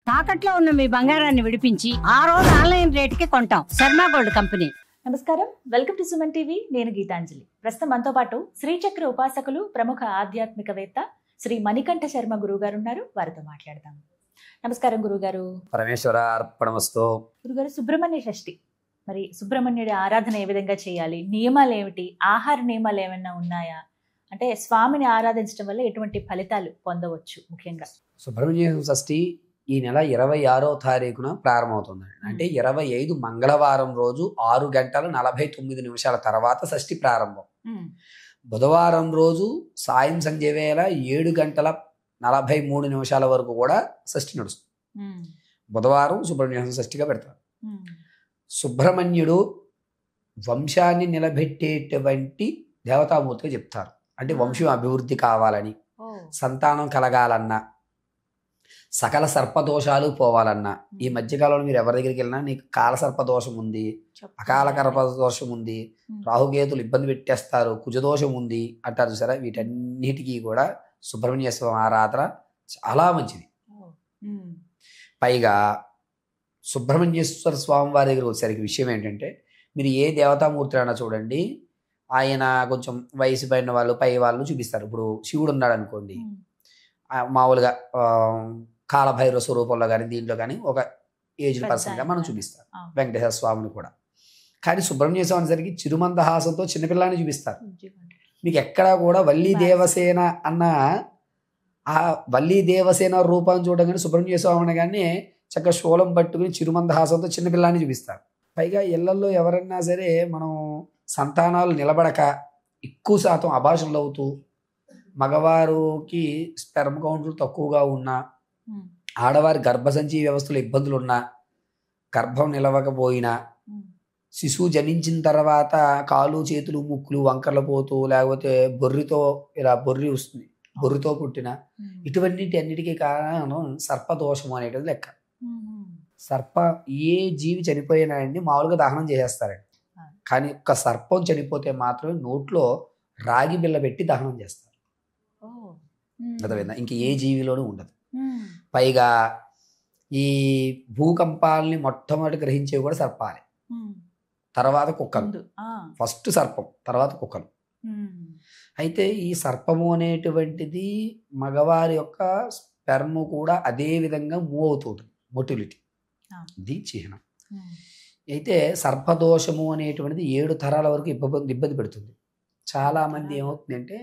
తాకట్లో ఉన్న మీ బంగారాన్ని విడిపించి ఆ రోజు ఆన్లైన్ రేటుకి కొంటాం. Sharma gold company. నమస్కారం, వెల్కమ్ టు సుమన్ టీవీ. నేను గీతాంజలి. ప్రస్తుతం మనతో పాటు శ్రీచక్ర ఉపాసకులు, ప్రముఖ ఆధ్యాత్మికవేత్త శ్రీ మణికంఠ శర్మ గురువు గారు ఉన్నారు. వారితో మాట్లాడదాం. నమస్కారం గురుగారు. పరమేశ్వర అర్పణమస్తు. గురుగారు, సుబ్రహ్మణ్య షష్ఠి, మరి సుబ్రహ్మణ్యుడి ఆరాధన ఏ విధంగా చేయాలి? నియమాలు ఏమిటి? ఆహార నియమాలు ఏమైనా ఉన్నాయా? అంటే స్వామిని ఆరాధించడం వల్ల ఎటువంటి ఫలితాలు పొందవచ్చు? ముఖ్యంగా సుబ్రహ్మణ్య షష్ఠి ఈ నెల 26వ తారీఖున ప్రారంభమవుతుంది. అంటే 25 మంగళవారం రోజు 6:49 తర్వాత షష్ఠి ప్రారంభం. బుధవారం రోజు సాయం సంధ్య వేళ 7:43 వరకు కూడా షష్ఠి నడుస్తుంది. బుధవారం సుబ్రహ్మణ్య షష్ఠిగా పెడతారు. సుబ్రహ్మణ్యుడు వంశాన్ని నిలబెట్టేటువంటి దేవతామూర్తిగా చెప్తారు. అంటే వంశం అభివృద్ధి కావాలని, సంతానం కలగాలన్నా, సకల సర్పదోషాలు పోవాలన్నా. ఈ మధ్యకాలంలో మీరు ఎవరి దగ్గరికి వెళ్ళినా నీకు కాల సర్పదోషం ఉంది, అకాల సర్పదోషం ఉంది, రాహుకేతులు ఇబ్బంది పెట్టేస్తారు, కుజదోషం ఉంది అంటారు చూసారా. వీటన్నిటికీ కూడా సుబ్రహ్మణ్య స్వామి ఆరాధన చాలా మంచిది. పైగా సుబ్రహ్మణ్యేశ్వర స్వామి వారి దగ్గర వచ్చేసరికి విషయం ఏంటంటే, మీరు ఏ దేవతామూర్తి అయినా చూడండి, ఆయన కొంచెం వయసు పైన వాళ్ళు పై వాళ్ళు చూపిస్తారు. ఇప్పుడు శివుడు ఉన్నాడు అనుకోండి, మామూలుగా కాలభైరవ స్వరూపంలో కానీ దీంట్లో కానీ ఒక ఏజ్డ్ పర్సన్గా మనం చూపిస్తారు. వెంకటేశ్వర స్వామిని కూడా. కానీ సుబ్రహ్మణ్య స్వామి సరికి చిరుమందహాసంతో చిన్నపిల్లాన్ని చూపిస్తారు. మీకు ఎక్కడా కూడా వల్లీ దేవసేన అన్న ఆ వల్లీ దేవసేన రూపాన్ని చూడగానే సుబ్రహ్మణ్య స్వామిని కానీ చక్కగా శూలం పట్టుకుని చిరుమందహాసంతో చిన్నపిల్లాన్ని చూపిస్తారు. పైగా ఇళ్లలో ఎవరన్నా సరే మనం సంతానాలు నిలబడక ఎక్కువ శాతం అభాషణలు అవుతూ, మగవారికి స్పెర్మ్ కౌంట్లు తక్కువగా ఉన్నా, ఆడవారి గర్భసంచి వ్యవస్థలో ఇబ్బందులు ఉన్నా, గర్భం నిలవకపోయినా, శిశువు జనించిన తర్వాత కాలు చేతులు ముక్కులు వంకర్లు పోతూ, లేకపోతే బొర్రితో ఇలా బొర్రి వస్తుంది, బొర్రితో పుట్టిన, అన్నిటికీ కారణం సర్పదోషం అనేటిది లెక్క. సర్ప ఏ జీవి చనిపోయినా అండి మామూలుగా దహనం చేసేస్తారండి. కానీ ఒక్క సర్పం చనిపోతే మాత్రమే నోట్లో రాగి బిళ్ళ పెట్టి దహనం చేస్తారు. అర్థమైందా? ఇంక ఏ జీవిలోనూ ఉండదు. పైగా ఈ భూకంపాలని మొట్టమొదటి గ్రహించేవి కూడా సర్పాలే, తర్వాత కుక్కలు. ఫస్ట్ సర్పం, తర్వాత కుక్కలు. అయితే ఈ సర్పము అనేటువంటిది మగవారి యొక్క స్పెర్మ్ కూడా అదే విధంగా మూవ్ అవుతుంది, మొటిలిటీ, ఇది చిహ్నం. అయితే సర్పదోషము అనేటువంటిది 7 తరాల వరకు ఇబ్బంది పెడుతుంది. చాలా మంది ఏమవుతుందంటే,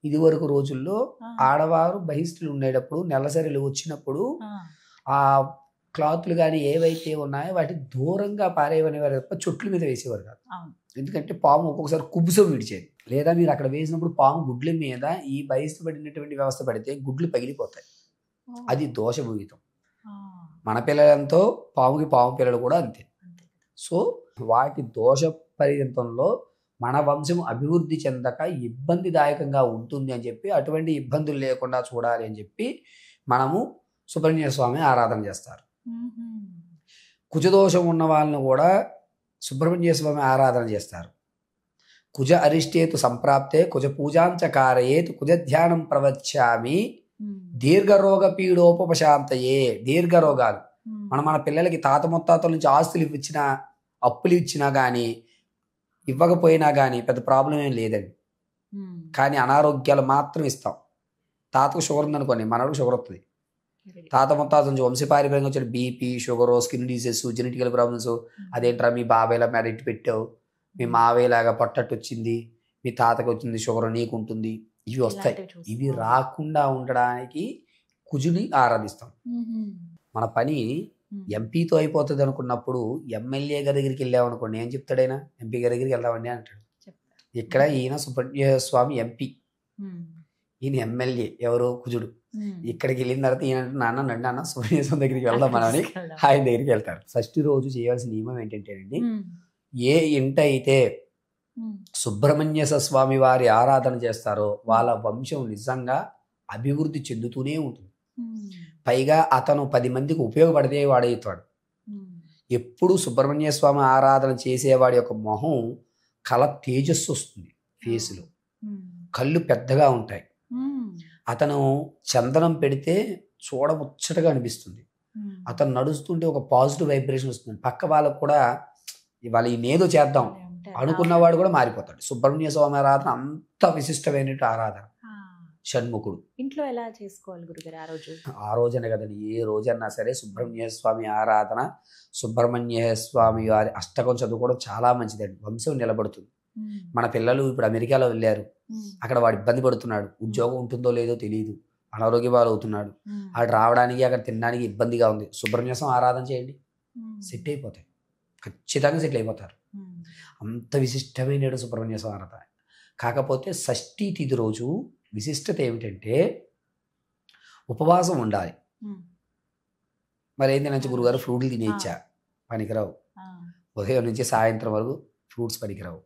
ఇది వరకు రోజుల్లో ఆడవారు బహిష్టులు ఉండేటప్పుడు, నెలసరిలు వచ్చినప్పుడు ఆ క్లాత్లు కానీ ఏవైతే ఉన్నాయో వాటి దూరంగా పారేయనివారు తప్ప చుట్ల మీద వేసేవారు కాదు. ఎందుకంటే పాము ఒక్కొక్కసారి కుబుసం విడిచేది. లేదా మీరు అక్కడ వేసినప్పుడు పాము గుడ్ల మీద ఈ బహిష్టు పడినటువంటి వ్యవస్థ పడితే గుడ్లు పగిలిపోతాయి. అది దోషభూయితం. మన పిల్లలంతో పాము పిల్లలు కూడా అంతే. సో వాటి దోష పరిమితంలో మన వంశం అభివృద్ధి చెందక ఇబ్బందిదాయకంగా ఉంటుంది అని చెప్పి, అటువంటి ఇబ్బందులు లేకుండా చూడాలి అని చెప్పి మనము సుబ్రహ్మణ్య స్వామి ఆరాధన చేస్తారు. కుజదోషం ఉన్న వాళ్ళని కూడా సుబ్రహ్మణ్య స్వామి ఆరాధన చేస్తారు. కుజ అరిష్టేతు సంప్రాప్తే కుజ పూజాంచకారయేతు కుజ ధ్యానం ప్రవచ్చామి దీర్ఘరోగ పీడోపశాంతయే. దీర్ఘరోగాలు మన పిల్లలకి తాత ముత్తాతల నుంచి ఆస్తులు ఇచ్చినా, అప్పులు ఇచ్చినా కానీ, ఇవ్వకపోయినా కానీ పెద్ద ప్రాబ్లం ఏం లేదండి. కానీ అనారోగ్యాలు మాత్రం ఇస్తాం. తాతకు షుగర్ ఉందనుకోండి, మనకు షుగర్ వస్తుంది. తాత ముత్తాత నుంచి వంశపారంపర్యంగా వచ్చిన BP, sugar, skin diseases, genetical problems. అదేంట్రా మీ బాబాయ్లా మెడెట్టి పెట్టావు, మీ మావయ్యలాగా పొట్టట్టు వచ్చింది, మీ తాతకు వచ్చింది షుగర్, నీకు ఉంటుంది, ఇవి వస్తాయి. ఇవి రాకుండా ఉండడానికి కుజుని ఆరాధిస్తాం. మన పని ఎంపీతో అయిపోతుంది అనుకున్నప్పుడు ఎమ్మెల్యే గారి దగ్గరికి వెళ్ళామనుకోండి, ఏం చెప్తాడైనా? ఎంపీ గారి దగ్గరికి వెళ్దామండి అంటాడు. ఇక్కడ ఈయన సుబ్రహ్మణ్య స్వామి ఎంపీ, ఈయన ఎమ్మెల్యే, ఎవరు? కుజుడు. ఇక్కడికి వెళ్ళిన తర్వాత ఈయన నాన్న సుబ్రహ్మణ్య స్వామి దగ్గరికి వెళ్దాం మనని ఆయన దగ్గరికి వెళ్తారు. షష్ఠి రోజు చేయాల్సిన నియమం ఏంటంటేనండి, ఏ ఇంట అయితే సుబ్రహ్మణ్య స్వామి వారి ఆరాధన చేస్తారో వాళ్ళ వంశం నిజంగా అభివృద్ధి చెందుతూనే ఉంటుంది. పైగా అతను 10 మందికి ఉపయోగపడితే వాడవుతాడు. ఎప్పుడు సుబ్రహ్మణ్య స్వామి ఆరాధన చేసేవాడి యొక్క మొహం కళ తేజస్సు వస్తుంది, ఫేస్లో కళ్ళు పెద్దగా ఉంటాయి. అతను చందనం పెడితే చూడముచ్చటగా అనిపిస్తుంది. అతను నడుస్తుంటే ఒక పాజిటివ్ వైబ్రేషన్ వస్తుంది. పక్క వాళ్ళకు కూడా ఇవాళ ఈయనేదో చేద్దాం అనుకున్నవాడు కూడా మారిపోతాడు. సుబ్రహ్మణ్య స్వామి ఆరాధన అంత విశిష్టమైన ఆరాధన. షణ్ముఖుడు ఇంట్లో ఎలా చేసుకోవాలి గురుగారు ఆ రోజు? ఆ రోజనే కదండి, ఏ రోజన్నా సరే సుబ్రహ్మణ్య స్వామి ఆరాధన, సుబ్రహ్మణ్య స్వామి వారి అష్టకం చదువుకోవడం చాలా మంచిదండి. వంశం నిలబడుతుంది. మన పిల్లలు ఇప్పుడు అమెరికాలో వెళ్ళారు, అక్కడ వాడు ఇబ్బంది పడుతున్నాడు, ఉద్యోగం ఉంటుందో లేదో తెలియదు, అనారోగ్య బాలు అవుతున్నాడు, అక్కడ రావడానికి అక్కడ తినడానికి ఇబ్బందిగా ఉంది. సుబ్రహ్మణ్య స్వామి ఆరాధన చేయండి, సెట్ అయిపోతాయి, ఖచ్చితంగా సెటిల్ అయిపోతారు. అంత విశిష్టమైన సుబ్రహ్మణ్య స్వామి ఆరాధన. కాకపోతే షష్ఠీ తిథి రోజు విశిష్టత ఏమిటంటే ఉపవాసం ఉండాలి. మరి ఏంటి నుంచి గురుగారు ఫ్రూట్లు తినేచ్చా? పనికిరావు. ఉదయం నుంచి సాయంత్రం వరకు ఫ్రూట్స్ పనికిరావు.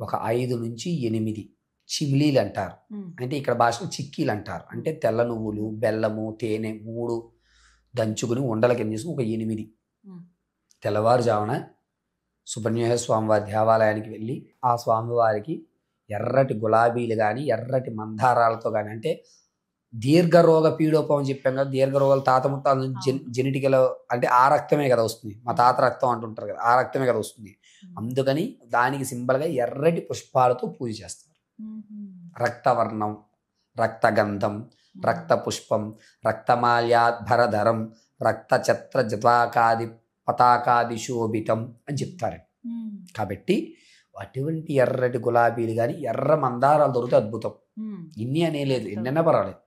ఒక 5 నుంచి 8 చిమ్లీలు అంటారు, అంటే ఇక్కడ భాషలో చిక్కీలు అంటారు. అంటే తెల్ల నువ్వులు, బెల్లము, తేనె 3 దంచుకుని ఉండల కింద చేసుకుని ఒక 8 తెల్లవారుజామున సుబ్రహ్మణ్య స్వామివారి దేవాలయానికి వెళ్ళి ఆ స్వామివారికి ఎర్రటి గులాబీలు కానీ ఎర్రటి మందారాలతో కానీ, అంటే దీర్ఘరోగ పీడోపం చెప్పాం కదా, దీర్ఘరోగాలు తాత ముత్తాల నుంచి జెనెటికల్ అంటే ఆ రక్తమే కదా వస్తుంది, మా తాత రక్తం అంటుంటారు కదా, ఆ రక్తమే కదా వస్తుంది. అందుకని దానికి సింబల్గా ఎర్రటి పుష్పాలతో పూజ చేస్తారు. రక్తవర్ణం, రక్తగంధం, రక్త పుష్పం, రక్తమాల్యాధరధరం, రక్త ఛత్ర జతాకాది పతాకాది శోభితం అని చెప్తారు. కాబట్టి అటువంటి ఎర్రటి గులాబీలు కానీ ఎర్ర మందారాలు దొరికితే అద్భుతం. ఇన్ని అనే లేదు, ఎన్నైనా పర్వాలేదు,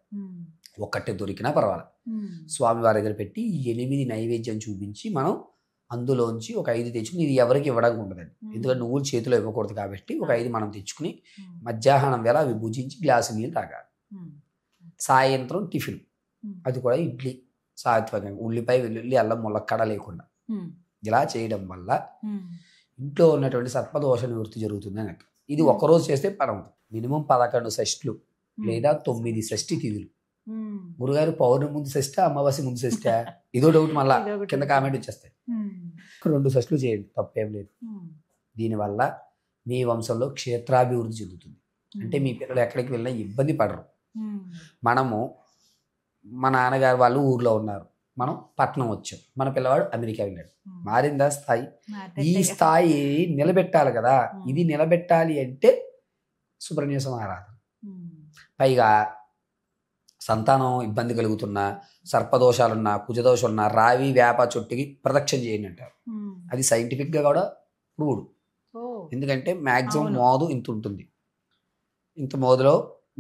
ఒక్కటే దొరికినా పర్వాలేదు. స్వామివారి దగ్గర పెట్టి 8 నైవేద్యం చూపించి మనం అందులోంచి ఒక 5 తెచ్చుకుని, ఇది ఎవరికి ఇవ్వడానికి ఉండదండి, ఎందుకంటే నువ్వులు చేతిలో ఇవ్వకూడదు కాబట్టి ఒక 5 మనం తెచ్చుకుని మధ్యాహ్నం వేళ అవి భుజించి గ్లాసు నీళ్ళు తాగాలి. సాయంత్రం టిఫిన్, అది కూడా ఇడ్లీ సాత్వికంగా, ఉల్లిపాయ వెల్లుల్లి అల్లం ములక్కడ లేకుండా. ఇలా చేయడం వల్ల ఇంట్లో ఉన్నటువంటి సర్పదోష నివృత్తి జరుగుతుంది అని. ఇది ఒక్కరోజు చేస్తే పరం. మినిమం 11 షష్ఠులు లేదా 9 షష్ఠి తిథులు. గురుగారు పౌర్ణమి ముందు షష్ఠ, అమావాస్య ముందు షష్ఠ? ఇదో డౌట్ మళ్ళా కింద కామెంట్ వచ్చేస్తాయి. 2 షష్ఠులు చేయండి, తప్పేం లేదు. దీనివల్ల మీ వంశంలో క్షేత్రాభివృద్ధి చెందుతుంది. అంటే మీ పిల్లలు ఎక్కడికి వెళ్ళినా ఇబ్బంది పడరు. మనము మా నాన్నగారు వాళ్ళు ఊర్లో ఉన్నారు, మనం పట్నం వచ్చాం, మన పిల్లవాడు అమెరికా వెళ్ళాడు. మారిందా స్థాయి? ఈ స్థాయి నిలబెట్టాలి కదా. ఇది నిలబెట్టాలి అంటే సుబ్రహ్మణ్య స్వామి ఆరాధన. పైగా సంతానం ఇబ్బంది కలుగుతున్నా, సర్పదోషాలున్నా, కుజదోషాలున్నా రావి వేప చెట్టుకి ప్రదక్షిణ చేయండి అంటారు. అది సైంటిఫిక్గా కూడా ప్రూవ్డ్. ఎందుకంటే మ్యాక్సిమం మోదు ఇంత ఉంటుంది, ఇంత మోదులో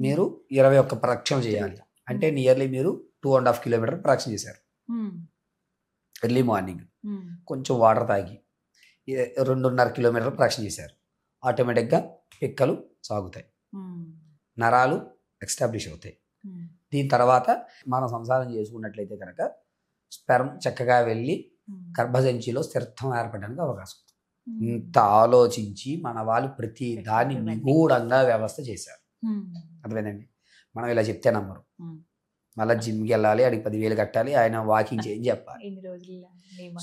మీరు 21 ప్రదక్షిణ చేయాలి. అంటే నియర్లీ మీరు 2.5 కిలోమీటర్ ప్రదక్షిణ చేశారు. ఎర్లీ మార్నింగ్ కొంచెం వాటర్ తాగి 2.5 కిలోమీటర్ ప్రదక్షిణ చేశారు. ఆటోమేటిక్గా పిక్కలు సాగుతాయి, నరాలు ఎస్టాబ్లిష్ అవుతాయి. దీని తర్వాత మనం సంసారం చేసుకున్నట్లయితే కనుక స్పెర్మ్ చక్కగా వెళ్ళి గర్భసంచిలో స్థిరత్వం ఏర్పడడానికి అవకాశం ఉంది. ఇంత ఆలోచించి మన వాళ్ళు ప్రతి దాన్ని నిగూఢంగా వ్యవస్థ చేశారు. అర్థమైందండి? మనం ఇలా చెప్తే నమ్మరు. మళ్ళీ జిమ్కి వెళ్ళాలి, అడిగి 10,000 కట్టాలి, ఆయన వాకింగ్ చేయని చెప్పాలి.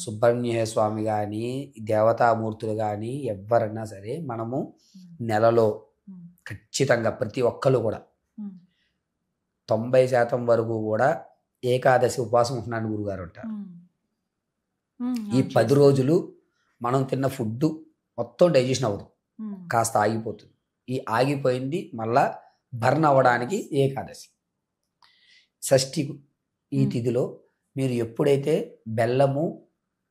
సుబ్రహ్మణ్య స్వామి కానీ దేవతామూర్తులు కానీ ఎవరన్నా సరే మనము నెలలో ఖచ్చితంగా ప్రతి ఒక్కరు కూడా 90% వరకు కూడా ఏకాదశి ఉపవాసం ఉంటున్నాను గురుగారు అంటారు. ఈ 10 రోజులు మనం తిన్న ఫుడ్ మొత్తం డైజెషన్ అవ్వదు, కాస్త ఆగిపోతుంది. ఈ ఆగిపోయింది మళ్ళా బర్న్ అవ్వడానికి ఏకాదశి. షష్ఠి ఈ తిథిలో మీరు ఎప్పుడైతే బెల్లము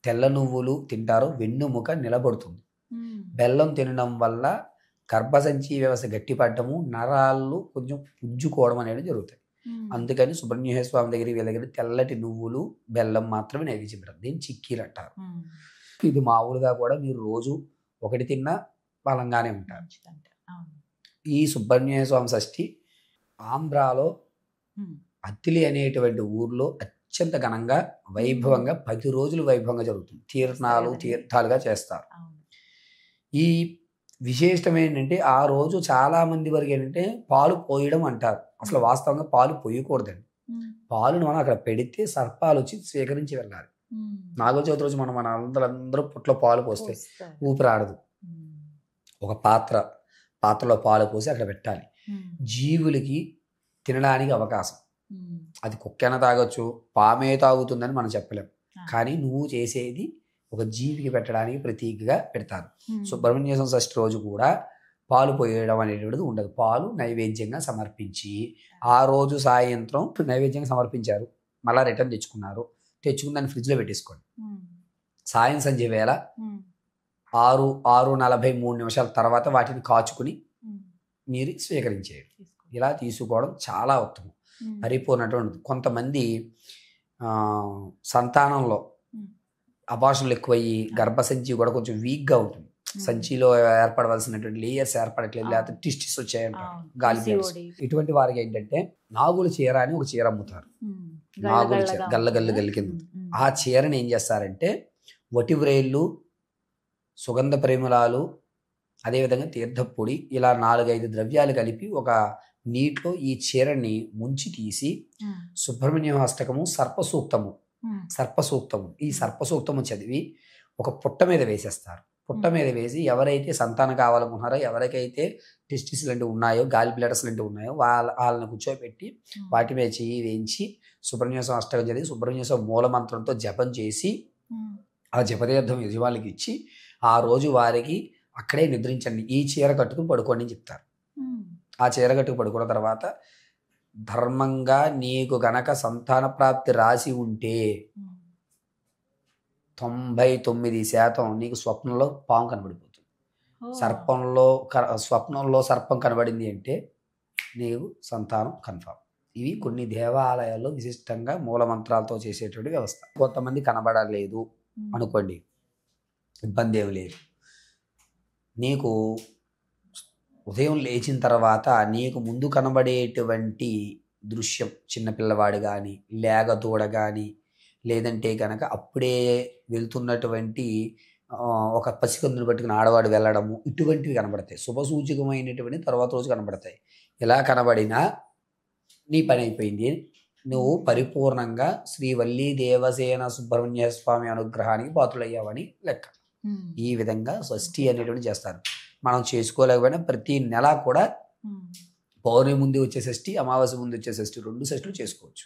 తెల్ల నువ్వులు తింటారో వెన్నుముక నిలబడుతుంది. బెల్లం తినడం వల్ల గర్భసంచి వ్యవస్థ గట్టిపడటము, నరాలు కొంచెం పుంజుకోవడం అనేది జరుగుతాయి. అందుకని సుబ్రహ్మణ్య స్వామి దగ్గర వీళ్ళ దగ్గర తెల్లటి నువ్వులు బెల్లం మాత్రమే నైవేద్యం పెడతారు. దీన్ని చిక్కీలు అంటారు. ఇది మామూలుగా కూడా మీరు రోజు 1 తిన్నా బలంగానే ఉంటారు. ఈ సుబ్రహ్మణ్య స్వామి షష్ఠి ఆంధ్రాలో అత్తిలి అనేటువంటి ఊర్లో అత్యంత ఘనంగా వైభవంగా 10 రోజులు వైభవంగా జరుగుతుంది. తీర్థాలుగా చేస్తారు. ఈ విశేషం ఏంటంటే ఆ రోజు చాలా మంది వరకు ఏంటంటే పాలు పోయడం అంటారు. అసలు వాస్తవంగా పాలు పోయకూడదండి. పాలును మనం అక్కడ పెడితే సర్పాలు వచ్చి స్వీకరించి వెళ్ళాలి. నాగుల చవితి రోజు మన అందరూ పుట్లో పాలు పోస్తే ఊపిరాడదు. ఒక పాత్రలో పాలు పోసి అక్కడ పెట్టాలి. జీవులకి తినడానికి అవకాశం. అది కుక్కైనా తాగొచ్చు, పామే తాగుతుందని మనం చెప్పలేం. కానీ నువ్వు చేసేది ఒక జీవికి పెట్టడానికి ప్రతీకగా పెడతారు. సుబ్రహ్మణ్య షష్ఠి రోజు కూడా పాలు పోయడం అనేటువంటిది ఉండదు. పాలు నైవేద్యంగా సమర్పించి ఆ రోజు సాయంత్రం నైవేద్యంగా సమర్పించారు, మళ్ళీ రిటర్న్ తెచ్చుకున్నారు, తెచ్చుకుని దాన్ని ఫ్రిడ్జ్లో పెట్టేసుకోండి. సాయం సంధ్య వేళ 6:43 తర్వాత వాటిని కాచుకుని మీరు స్వీకరించేయండి. ఇలా తీసుకోవడం చాలా ఉత్తమం, పరిపూర్ణటువంటి. కొంతమంది సంతానంలో అబార్షన్లు ఎక్కువయ్యి గర్భసంచి కూడా కొంచెం వీక్గా ఉంటుంది, సంచిలో ఏర్పడవలసినటువంటి లేయర్స్ ఏర్పడట్లేదు, లేకపోతే టిస్టిస్ వచ్చాయంటారు, గాలి బ్లడ్స్. ఇటువంటి వారికి ఏంటంటే నాగుల చీర అని ఒక చీర అమ్ముతారు, నాగుల చీర గల్ల కింద. ఆ చీరని ఏం చేస్తారంటే వటివ్రేళ్ళు, సుగంధ పరిమళాలు, అదేవిధంగా తీర్థపొడి, ఇలా 4-5 ద్రవ్యాలు కలిపి ఒక నీటిలో ఈ చీరని ముంచి తీసి సుబ్రహ్మణ్య అష్టకము, సర్పసూక్తము ఈ సర్పసూక్తము చదివి ఒక పుట్ట మీద వేసేస్తారు. పుట్ట మీద వేసి ఎవరైతే సంతానం కావాలనుకున్నారో, ఎవరికైతే టెస్టిస్ లాంటివి ఉన్నాయో, గాలి బ్లడర్స్ లాంటివి ఉన్నాయో వాళ్ళని కూర్చోబెట్టి వాటి మీద చెయ్యి వేయించి సుబ్రహ్మణ్య అష్టకం చదివి సుబ్రహ్మణ్య మూల మంత్రంతో జపం చేసి ఆ జపతీర్థం యజమానికి ఇచ్చి ఆ రోజు వారికి అక్కడే నిద్రించండి, ఈ చీర కట్టుకుని పడుకోండి అని చెప్తారు. ఆ చీర కట్టుకు పడుకున్న తర్వాత ధర్మంగా నీకు గనక సంతాన ప్రాప్తి రాసి ఉంటే 99% నీకు స్వప్నంలో పాము కనబడిపోతుంది. స్వప్నంలో సర్పం కనబడింది అంటే నీకు సంతానం కన్ఫర్మ్. ఇవి కొన్ని దేవాలయాల్లో విశిష్టంగా మూల మంత్రాలతో చేసేటువంటి వ్యవస్థ. కొంతమంది కనబడలేదు అనుకోండి, ఇబ్బంది ఏమి లేదు. నీకు ఉదయం లేచిన తర్వాత నీకు ముందు కనబడేటువంటి దృశ్యం, చిన్నపిల్లవాడు కానీ, లేగదూడ కానీ, లేదంటే కనుక అప్పుడే వెళ్తున్నటువంటి ఒక పసికందుని పట్టుకుని ఆడవాడు వెళ్ళడము, ఇటువంటివి కనబడతాయి. శుభసూచకమైనటువంటి తర్వాత రోజు కనబడతాయి. ఇలా కనబడినా నీ పని అయిపోయింది, నువ్వు పరిపూర్ణంగా శ్రీవల్లీ దేవసేన సుబ్రహ్మణ్య స్వామి అనుగ్రహానికి పాత్రులయ్యావని లెక్క. ఈ విధంగా షష్ఠి అనేటువంటి చేస్తారు. మనం చేసుకోలేకపోయినా ప్రతి నెల కూడా పౌర్ణమి ముందు వచ్చే షష్ఠి, అమావాస్య ముందు వచ్చే షష్ఠి, 2 షష్ఠులు చేసుకోవచ్చు.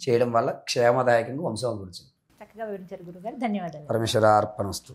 చేయడం వల్ల క్షేమదాయకంగా వంశం అభివృద్ధి. చక్కగా వివరించారు గురుగారు, ధన్యవాదాలు. పరమేశ్వర అర్పణమస్తు.